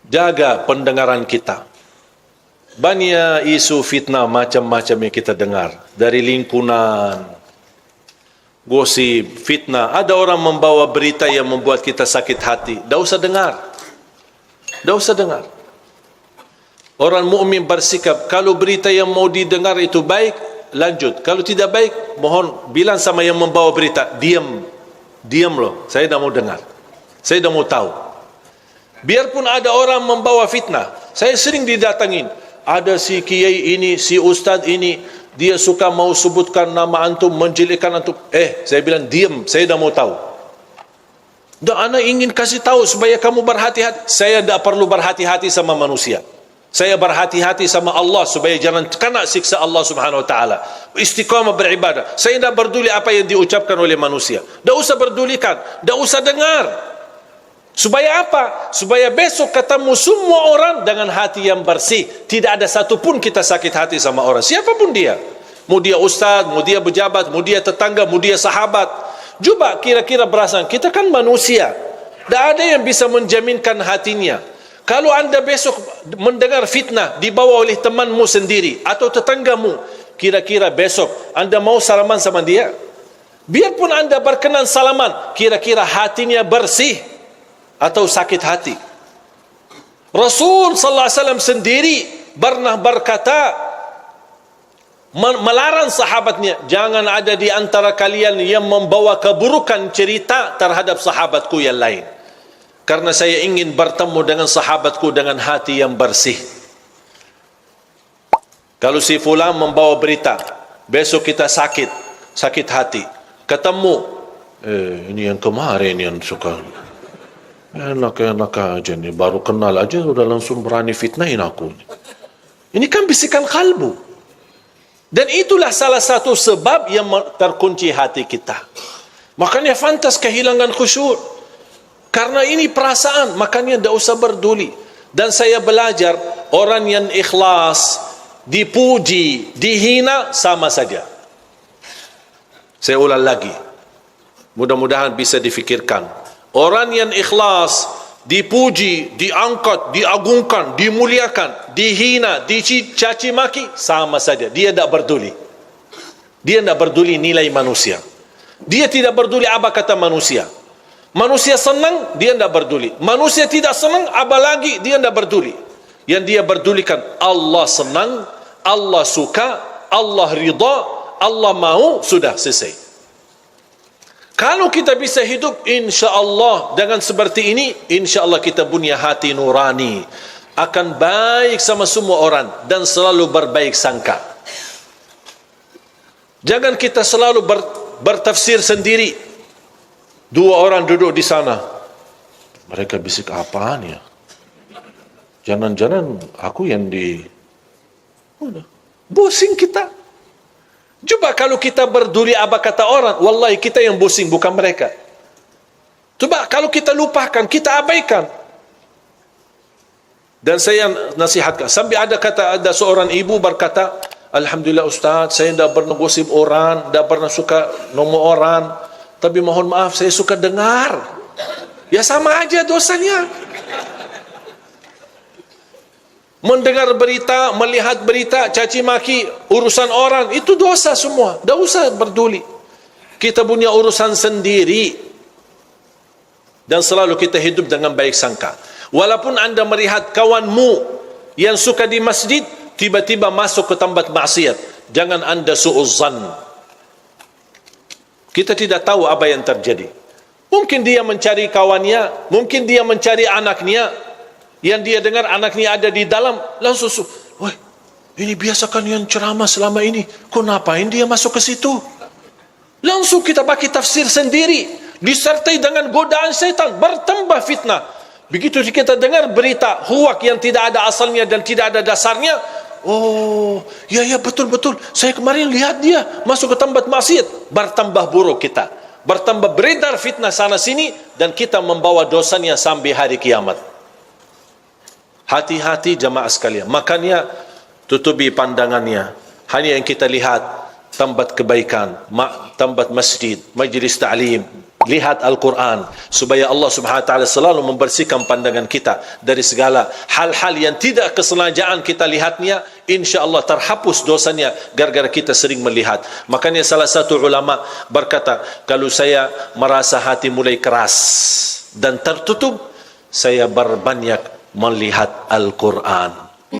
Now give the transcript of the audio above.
Jaga pendengaran kita. Banyak isu fitnah macam-macam yang kita dengar. Dari lingkungan, gosip, fitnah. Ada orang membawa berita yang membuat kita sakit hati. Tak usah dengar. Tak usah dengar. Orang mukmin bersikap, kalau berita yang mau didengar itu baik, lanjut. Kalau tidak baik, mohon bilang sama yang membawa berita, diam. Diam loh, saya tak mau dengar. Saya tak mau tahu. Biarpun ada orang membawa fitnah, saya sering didatangin. Ada si kiai ini, si ustaz ini, dia suka mau sebutkan nama antum, menjelekkan antum. Saya bilang diam, saya tak mau tahu. Dan ana ingin kasih tahu supaya kamu berhati-hati. Saya tak perlu berhati-hati sama manusia. Saya berhati-hati sama Allah supaya jangan kena siksa Allah Subhanahu wa taala. Istiqamah beribadah. Saya tak peduli apa yang diucapkan oleh manusia. Tak usah pedulikan, tak usah dengar. Supaya apa? Supaya besok ketemu semua orang dengan hati yang bersih. Tidak ada satupun kita sakit hati sama orang, siapapun dia. Mau dia ustaz, mau dia pejabat, mau dia tetangga, mau dia sahabat. Coba kira-kira perasaan, kita kan manusia. Tak ada yang bisa menjaminkan hatinya. Kalau anda besok mendengar fitnah dibawa oleh temanmu sendiri atau tetanggamu, kira-kira besok anda mau salaman sama dia? Biarpun anda berkenan salaman, kira-kira hatinya bersih atau sakit hati? Rasul sallallahu alaihi wasallam sendiri pernah berkata, melarang sahabatnya, jangan ada di antara kalian yang membawa keburukan cerita terhadap sahabatku yang lain, karena saya ingin bertemu dengan sahabatku dengan hati yang bersih. Kalau si fulan membawa berita, besok kita sakit hati, ketemu, ini yang kemarin yang suka enak-enak aja nih, baru kenal aja udah langsung berani fitnahin aku. Ini kan bisikan kalbu. Dan itulah salah satu sebab yang terkunci hati kita. Makanya fantas kehilangan khusyuk. Karena ini perasaan, makanya tidak usah berduli. Dan saya belajar, orang yang ikhlas, dipuji, dihina, sama saja. Saya ulang lagi. Mudah-mudahan bisa difikirkan. Orang yang ikhlas, dipuji, diangkat, diagungkan, dimuliakan, dihina, dicaci maki, sama saja. Dia tidak peduli. Dia tidak peduli nilai manusia. Dia tidak peduli apa kata manusia. Manusia senang, dia tidak peduli. Manusia tidak senang, apalagi dia tidak peduli. Yang dia pedulikan, Allah senang, Allah suka, Allah ridha, Allah mau, sudah selesai. Kalau kita bisa hidup insya-Allah dengan seperti ini, insya-Allah kita punya hati nurani, akan baik sama semua orang dan selalu berbaik sangka. Jangan kita selalu bertafsir sendiri. Dua orang duduk di sana, mereka bisik apaan ya? Jangan-jangan aku yang pusing kita. Coba kalau kita berduli apa kata orang, wallahi kita yang pusing, bukan mereka. Coba kalau kita lupakan, kita abaikan. Dan saya nasihatkan, sampai ada seorang ibu berkata, alhamdulillah Ustaz, saya tidak pernah gosip orang, tidak pernah suka nomor orang, tapi mohon maaf saya suka dengar. Ya sama aja dosanya. Mendengar berita, melihat berita, caci maki, urusan orang, itu dosa semua. Tak usah peduli. Kita punya urusan sendiri. Dan selalu kita hidup dengan baik sangka. Walaupun anda melihat kawanmu yang suka di masjid, tiba-tiba masuk ke tempat maksiat, jangan anda su'uzzan. Kita tidak tahu apa yang terjadi. Mungkin dia mencari kawannya, mungkin dia mencari anaknya, yang dia dengar anaknya ada di dalam, langsung, wah, ini biasa kan yang ceramah selama ini, kok ngapain dia masuk ke situ? Langsung kita pakai tafsir sendiri, disertai dengan godaan setan, bertambah fitnah. Begitu kita dengar berita huwak yang tidak ada asalnya dan tidak ada dasarnya, oh, ya betul-betul, saya kemarin lihat dia masuk ke tempat maksiat, bertambah buruk kita, bertambah beredar fitnah sana sini, dan kita membawa dosanya sampai hari kiamat. Hati-hati jamaah sekalian. Makanya tutupi pandangannya. Hanya yang kita lihat tempat kebaikan, tempat masjid, majlis ta'lim, lihat Al-Quran, supaya Allah Subhanahu Wa Taala selalu membersihkan pandangan kita dari segala hal-hal yang tidak kesengajaan kita lihatnya. Insya Allah terhapus dosanya gara-gara kita sering melihat. Makanya salah satu ulama berkata, kalau saya merasa hati mulai keras dan tertutup, saya berbanyak melihat Al-Quran.